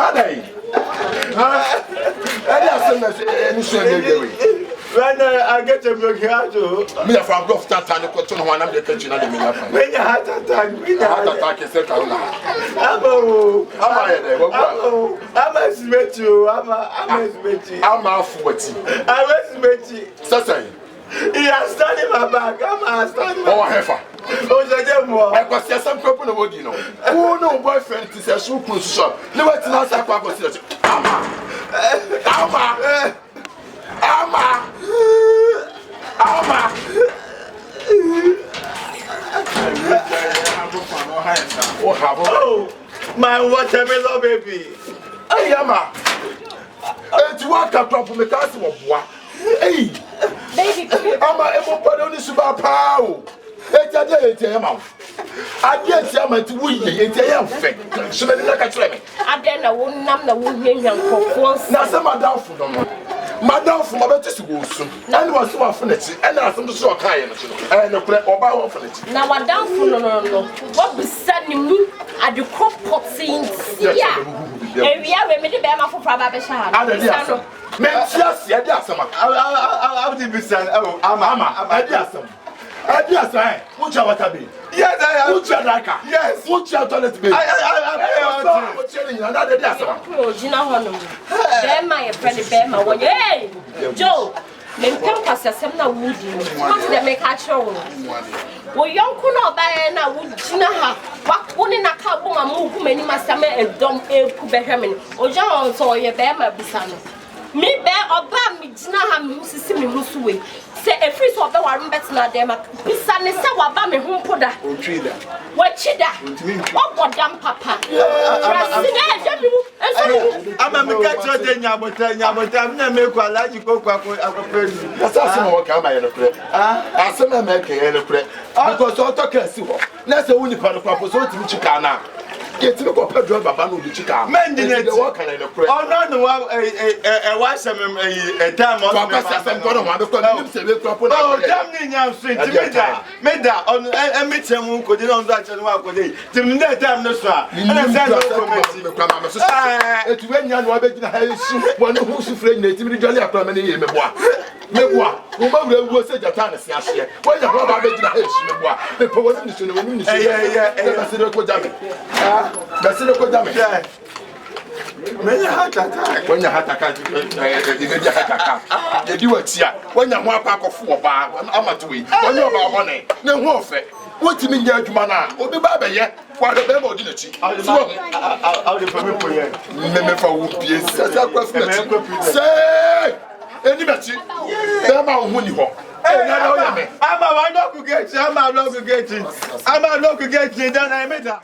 Adai. When I get a block here, me a from Bluff Tatan, the cotton one of the kitchen and the Milan. when you had attack, Heart attack is set on. I'm off what you. Sasay. He has studied my back. I'm studying. Oh, heifer. Oh, the more. I was just some people of you know. Oh, no boyfriend is a shoe cruise shop. No, it's not a papa. Oh, my watermelon baby. Hey, Ama. And you walk up from the castle of Bois. Hey, baby, Ama, everybody on the super power. It's a day, Emma. I guess I'm at Wee, it's a young fake. So many like a tremor. I then I won't numb the wounding young cock. Now, some are down for them. Madame from my better school soon. And was so often, and I some so kind and a play or buy off it. Now, I down for no. What was sending me at the crop pot scenes? Yeah, we are ready to bear my for Prabha Shan. Yes, yes, I'll be son. Oh, I'm yes, which are what I be. Yes, I am. Which are like yes, which are toilet be. I'm telling you, another day. Bear my friend, bear my one. Hey, Joe, then come pass a seminar wood. What's the make a show? Well, young Kuno by now would Gina what one in a couple of move many must have a dumb air Kubehamin or John saw your bear my son. Me bear or bam me Gina ham see me Musue. Say a free swap the one better than them. Pissan is our bammy whom put that. What chida? What damn papa? I'm a catcher, then I'm make a like you go back. That's what come in a prayer. I some make a prayer. Because all talk as you. That's the only part of proposal to Chicana. Get to the Pedro Babano de Chica. Mending it, walk in a prayer. Oh, no, a wife, a damn oh, damn, I'm straight to me that on a meeting who could not that and walk with it. To me, that damn no sir. And I said, it's when you're not making a house, one who's afraid to be jolly after many years. Memoir, who was said that Tannis last year. When the Robert making a house, the power minister, the minister, when you had attack, when you had attack, you do it here. When you want pack of 4 bar, Amatui, when you're about money, no warfare. What do you mean, Yajumana? Or the Baba yet? Why the Bebo didn't she? I'll be for you. Remember, would be say, anybody, Bama, when you walk. I'm a local gate, I'm a local gate, then I met her.